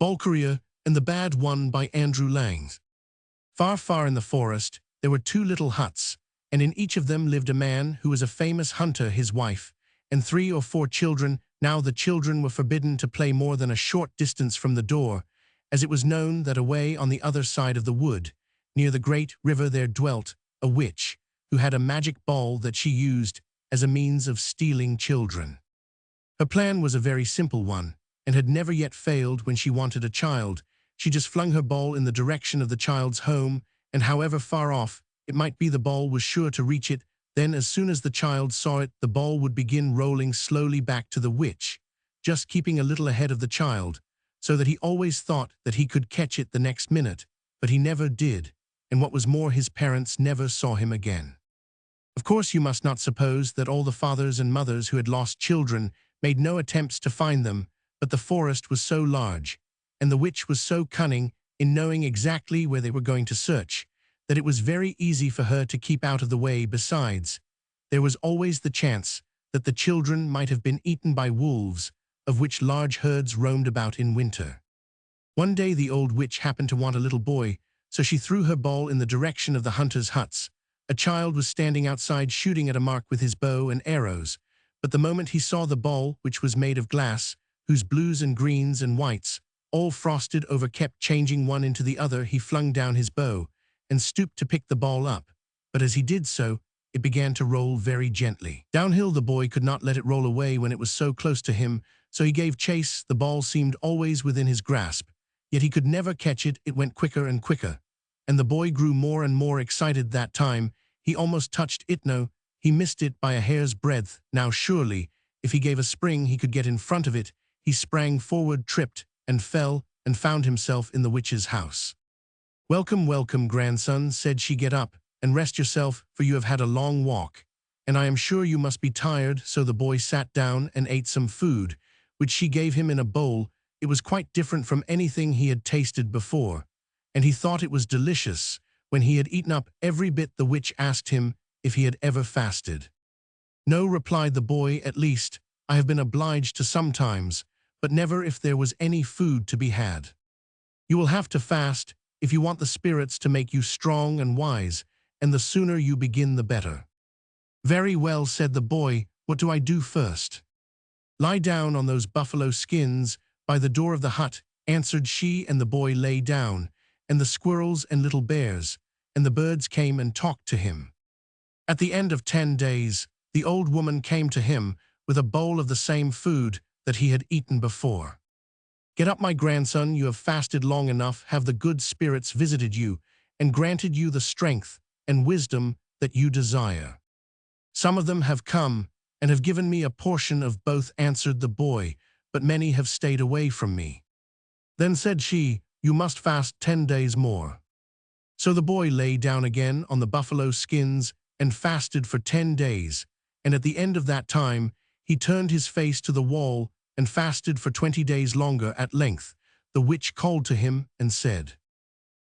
Balcourier and the Bad One by Andrew Lang. Far, far in the forest, there were two little huts, and in each of them lived a man who was a famous hunter, his wife, and 3 or 4 children. Now the children were forbidden to play more than a short distance from the door, as it was known that away on the other side of the wood, near the great river, there dwelt a witch, who had a magic ball that she used as a means of stealing children. Her plan was a very simple one, and had never yet failed. When she wanted a child, she just flung her ball in the direction of the child's home, and however far off it might be, the ball was sure to reach it. Then as soon as the child saw it, the ball would begin rolling slowly back to the witch, just keeping a little ahead of the child, so that he always thought that he could catch it the next minute, but he never did, and what was more, his parents never saw him again. Of course, you must not suppose that all the fathers and mothers who had lost children made no attempts to find them, but the forest was so large, and the witch was so cunning in knowing exactly where they were going to search, that it was very easy for her to keep out of the way. Besides, there was always the chance that the children might have been eaten by wolves, of which large herds roamed about in winter. One day the old witch happened to want a little boy, so she threw her ball in the direction of the hunters' huts. A child was standing outside shooting at a mark with his bow and arrows, but the moment he saw the ball, which was made of glass, whose blues and greens and whites, all frosted over, kept changing one into the other, he flung down his bow and stooped to pick the ball up, but as he did so, it began to roll very gently. Downhill. The boy could not let it roll away when it was so close to him, so he gave chase. The ball seemed always within his grasp, yet he could never catch it. It went quicker and quicker, and the boy grew more and more excited. That time, he almost touched it. No, he missed it by a hair's breadth. Now surely, if he gave a spring, he could get in front of it. He sprang forward, tripped, and fell, and found himself in the witch's house. "Welcome, welcome, grandson," said she. "Get up and rest yourself, for you have had a long walk, and I am sure you must be tired." So the boy sat down and ate some food, which she gave him in a bowl. It was quite different from anything he had tasted before, and he thought it was delicious. When he had eaten up every bit, the witch asked him if he had ever fasted. "No," replied the boy, "at least I have been obliged to sometimes, but never if there was any food to be had. You will have to fast if you want the spirits to make you strong and wise, and the sooner you begin the better." "Very well," said the boy. "What do I do first?" "Lie down on those buffalo skins by the door of the hut," answered she, and the boy lay down, and the squirrels and little bears and the birds came and talked to him. At the end of 10 days, the old woman came to him with a bowl of the same food that he had eaten before. "Get up, my grandson, you have fasted long enough. Have the good spirits visited you and granted you the strength and wisdom that you desire?" "Some of them have come and have given me a portion of both," answered the boy, "but many have stayed away from me." Then said she, "You must fast 10 days more." So the boy lay down again on the buffalo skins and fasted for 10 days, and at the end of that time he turned his face to the wall and fasted for 20 days longer. At length the witch called to him and said,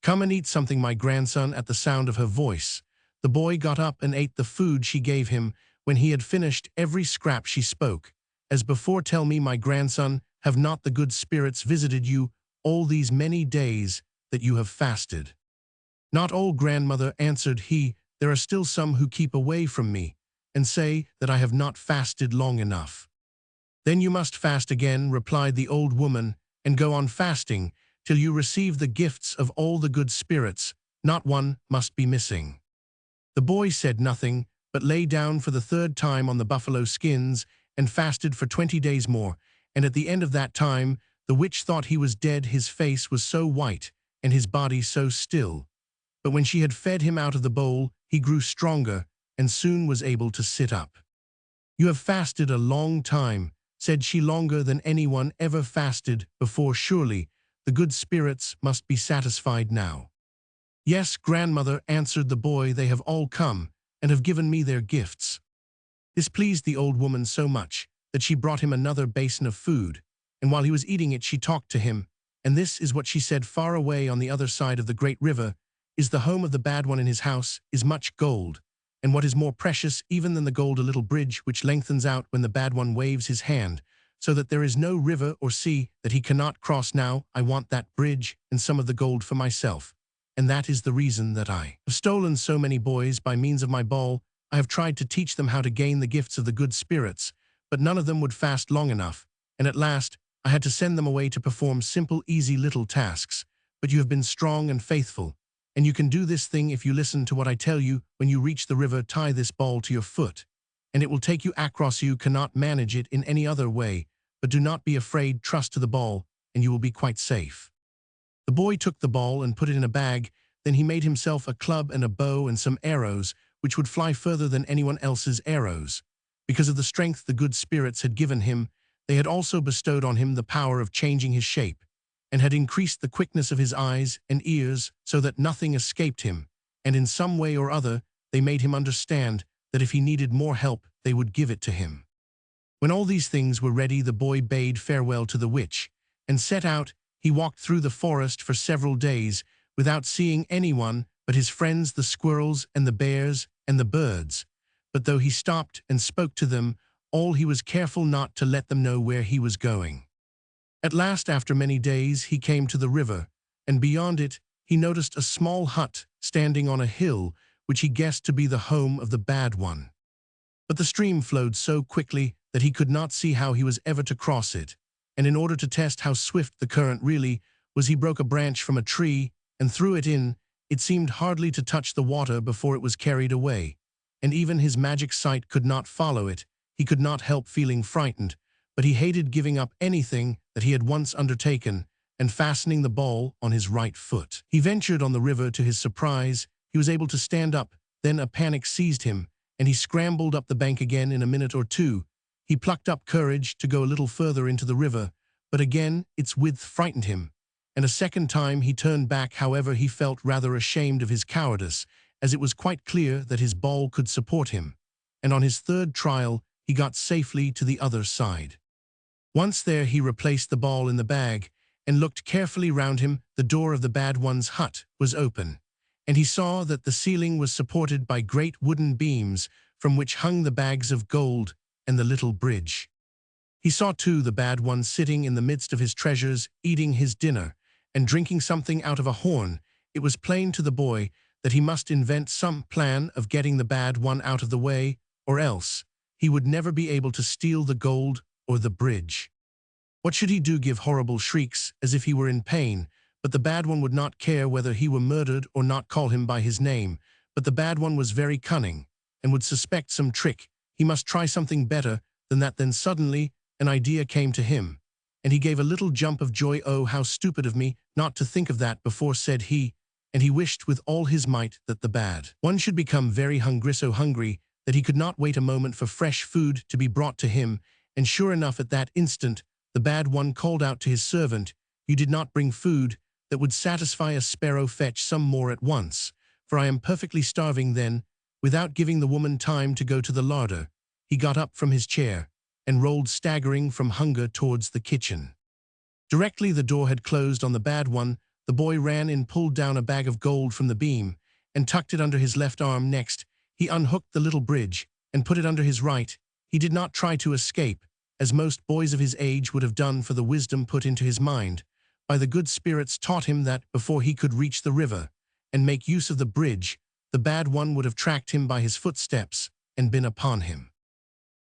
"Come and eat something, my grandson." At the sound of her voice, the boy got up and ate the food she gave him. When he had finished every scrap, she spoke, "As before, tell me, my grandson, have not the good spirits visited you all these many days that you have fasted?" "Not all, grandmother," answered he. "There are still some who keep away from me and say that I have not fasted long enough." "Then you must fast again," replied the old woman, "and go on fasting till you receive the gifts of all the good spirits. Not one must be missing." The boy said nothing, but lay down for the 3rd time on the buffalo skins and fasted for 20 days more, and at the end of that time the witch thought he was dead. His face was so white and his body so still. But when she had fed him out of the bowl, he grew stronger and soon was able to sit up. "You have fasted a long time," said she, "longer than anyone ever fasted before. Surely the good spirits must be satisfied now." "Yes, grandmother," answered the boy, "they have all come and have given me their gifts." This pleased the old woman so much that she brought him another basin of food, and while he was eating it she talked to him, and this is what she said: "Far away on the other side of the great river is the home of the bad one. In his house is much gold, and what is more precious even than the gold, a little bridge which lengthens out when the bad one waves his hand, so that there is no river or sea that he cannot cross. Now I want that bridge and some of the gold for myself. And that is the reason that I have stolen so many boys by means of my ball. I have tried to teach them how to gain the gifts of the good spirits, but none of them would fast long enough, and at last I had to send them away to perform simple, easy little tasks. But you have been strong and faithful, and you can do this thing if you listen to what I tell you. When you reach the river, tie this ball to your foot, and it will take you across. You cannot manage it in any other way, but do not be afraid. Trust to the ball, and you will be quite safe. The boy took the ball and put it in a bag. Then he made himself a club and a bow and some arrows, which would fly further than anyone else's arrows. Because of the strength the good spirits had given him, they had also bestowed on him the power of changing his shape, and had increased the quickness of his eyes and ears so that nothing escaped him, and in some way or other they made him understand that if he needed more help, they would give it to him. When all these things were ready, the boy bade farewell to the witch, and set out. He walked through the forest for several days without seeing anyone but his friends, the squirrels and the bears and the birds. But though he stopped and spoke to them all, he was careful not to let them know where he was going. At last, after many days, he came to the river, and beyond it he noticed a small hut standing on a hill, which he guessed to be the home of the bad one. But the stream flowed so quickly that he could not see how he was ever to cross it, and in order to test how swift the current really was, he broke a branch from a tree and threw it in. It seemed hardly to touch the water before it was carried away, and even his magic sight could not follow it. He could not help feeling frightened, but he hated giving up anything that he had once undertaken, and fastening the ball on his right foot, he ventured on the river. To his surprise, he was able to stand up. Then a panic seized him, and he scrambled up the bank again. In a minute or two, he plucked up courage to go a little further into the river, but again its width frightened him, and a second time he turned back. However, he felt rather ashamed of his cowardice, as it was quite clear that his ball could support him, and on his third trial he got safely to the other side. Once there, he replaced the ball in the bag and looked carefully round him. The door of the bad one's hut was open, and he saw that the ceiling was supported by great wooden beams from which hung the bags of gold and the little bridge. He saw too the bad one sitting in the midst of his treasures, eating his dinner and drinking something out of a horn. It was plain to the boy that he must invent some plan of getting the bad one out of the way, or else he would never be able to steal the gold or the bridge. What should he do? Give horrible shrieks as if he were in pain, but the bad one would not care whether he were murdered or not. Call him by his name. But the bad one was very cunning and would suspect some trick. He must try something better than that. Then suddenly an idea came to him, and he gave a little jump of joy. "Oh, how stupid of me not to think of that before," said he, and he wished with all his might that the bad one should become very hungry, so hungry that he could not wait a moment for fresh food to be brought to him. And sure enough, at that instant the bad one called out to his servant, "You did not bring food that would satisfy a sparrow. Fetch some more at once, for I am perfectly starving." Then, without giving the woman time to go to the larder, he got up from his chair and rolled staggering from hunger towards the kitchen. Directly the door had closed on the bad one, the boy ran in, pulled down a bag of gold from the beam, and tucked it under his left arm. Next, he unhooked the little bridge and put it under his right. He did not try to escape, as most boys of his age would have done, for the wisdom put into his mind by the good spirits taught him that before he could reach the river and make use of the bridge, the bad one would have tracked him by his footsteps and been upon him.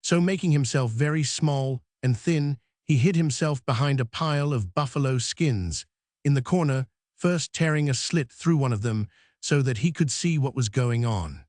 So, making himself very small and thin, he hid himself behind a pile of buffalo skins in the corner, first tearing a slit through one of them so that he could see what was going on.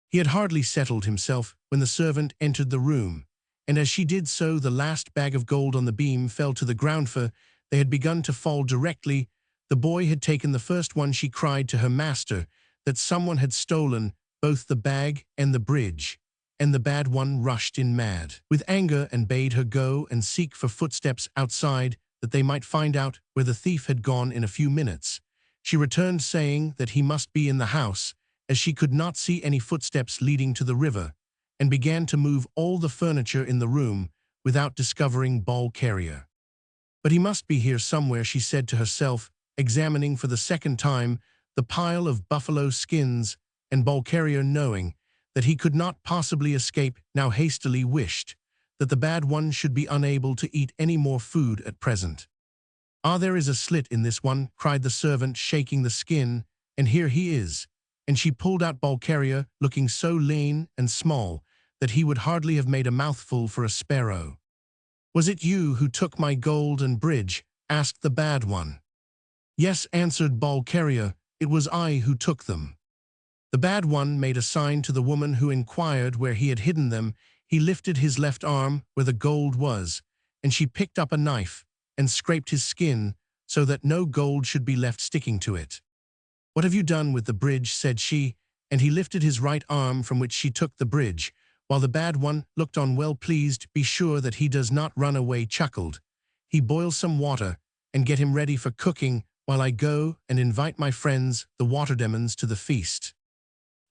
He had hardly settled himself when the servant entered the room, and as she did so, the last bag of gold on the beam fell to the ground, for they had begun to fall directly. The boy had taken the first one. She cried to her master that someone had stolen both the bag and the bridge, and the bad one rushed in mad with anger and bade her go and seek for footsteps outside, that they might find out where the thief had gone. In a few minutes she returned, saying that he must be in the house, as she could not see any footsteps leading to the river, and began to move all the furniture in the room without discovering ball carrier. "But he must be here somewhere," she said to herself, examining for the second time the pile of buffalo skins and ball carrier, knowing that he could not possibly escape. Now hastily wished that the bad one should be unable to eat any more food at present. "Ah, there is a slit in this one," cried the servant, shaking the skin, "and here he is." And she pulled out Bulgaria, looking so lean and small that he would hardly have made a mouthful for a sparrow. "Was it you who took my gold and bridge?" asked the bad one. "Yes," answered Bulgaria, "it was I who took them." The bad one made a sign to the woman who inquired where he had hidden them. He lifted his left arm where the gold was, and she picked up a knife and scraped his skin so that no gold should be left sticking to it. "What have you done with the bridge?" said she, and he lifted his right arm from which she took the bridge, while the bad one looked on well pleased. "Be sure that he does not run away," chuckled he. "Boil some water and get him ready for cooking while I go and invite my friends, the water demons, to the feast."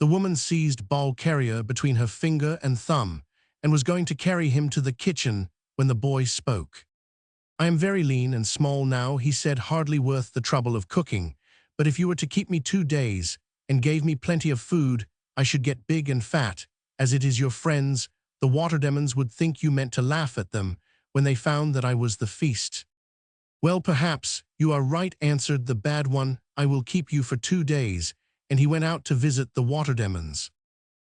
The woman seized Bulgaria between her finger and thumb and was going to carry him to the kitchen when the boy spoke. "I am very lean and small now," he said, "hardly worth the trouble of cooking. But if you were to keep me 2 days and gave me plenty of food, I should get big and fat. As it is your friends, the water demons would think you meant to laugh at them when they found that I was the feast." "Well, perhaps you are right," answered the bad one. "I will keep you for 2 days." And he went out to visit the water demons.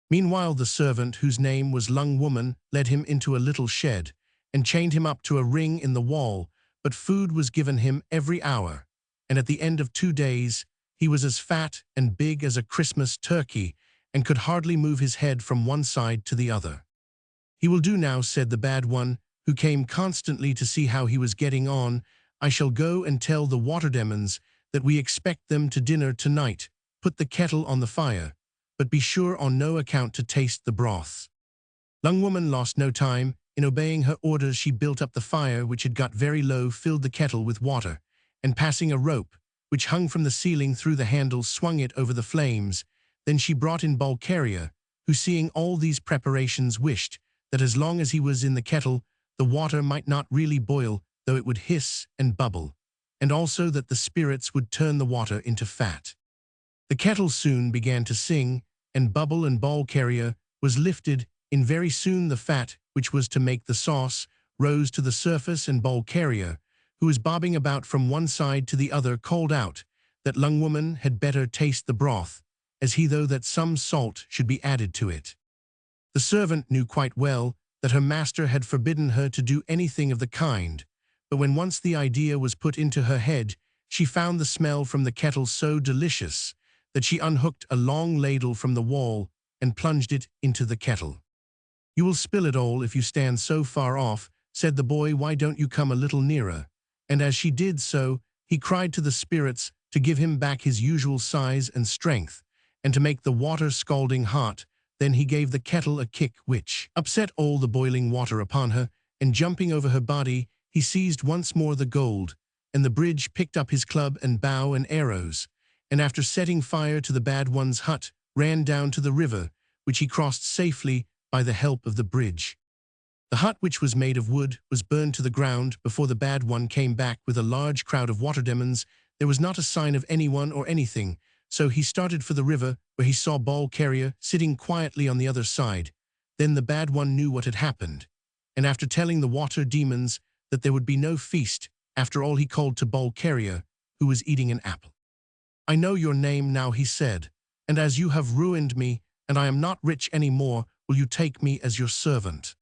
Meanwhile, the servant, whose name was Lung Woman, led him into a little shed and chained him up to a ring in the wall, but food was given him every hour, and at the end of 2 days he was as fat and big as a Christmas turkey and could hardly move his head from one side to the other. "He will do now," said the bad one, who came constantly to see how he was getting on. "I shall go and tell the water demons that we expect them to dinner tonight. Put the kettle on the fire, but be sure on no account to taste the broth." Lung Woman lost no time. In obeying her orders, she built up the fire, which had got very low, filled the kettle with water, and passing a rope, which hung from the ceiling through the handle, swung it over the flames. Then she brought in Bulgaria, who, seeing all these preparations, wished that as long as he was in the kettle, the water might not really boil, though it would hiss and bubble, and also that the spirits would turn the water into fat. The kettle soon began to sing and bubble, and Bulgaria was lifted in. Very soon the fat, which was to make the sauce, rose to the surface, and Bulgaria, who was bobbing about from one side to the other, called out that Lung Woman had better taste the broth, as he though that some salt should be added to it. The servant knew quite well that her master had forbidden her to do anything of the kind, but when once the idea was put into her head, she found the smell from the kettle so delicious that she unhooked a long ladle from the wall and plunged it into the kettle. "You will spill it all if you stand so far off," said the boy. "Why don't you come a little nearer?" And as she did so, he cried to the spirits to give him back his usual size and strength, and to make the water scalding hot. Then he gave the kettle a kick which upset all the boiling water upon her, and jumping over her body, he seized once more the gold, and the bridge, picked up his club and bow and arrows, and after setting fire to the bad one's hut, ran down to the river, which he crossed safely by the help of the bridge. The hut, which was made of wood, was burned to the ground before the bad one came back with a large crowd of water demons. There was not a sign of anyone or anything, so he started for the river, where he saw Bulgaria sitting quietly on the other side. Then the bad one knew what had happened, and after telling the water demons that there would be no feast, after all, he called to Bulgaria, who was eating an apple. "I know your name now," he said, "and as you have ruined me, and I am not rich any more, will you take me as your servant?"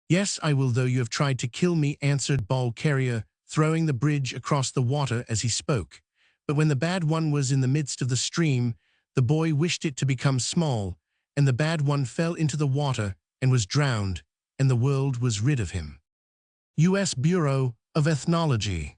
"Yes, I will, though you have tried to kill me," answered Bulgaria, throwing the bridge across the water as he spoke. But when the bad one was in the midst of the stream, the boy wished it to become small, and the bad one fell into the water and was drowned, and the world was rid of him. U.S. Bureau of Ethnology.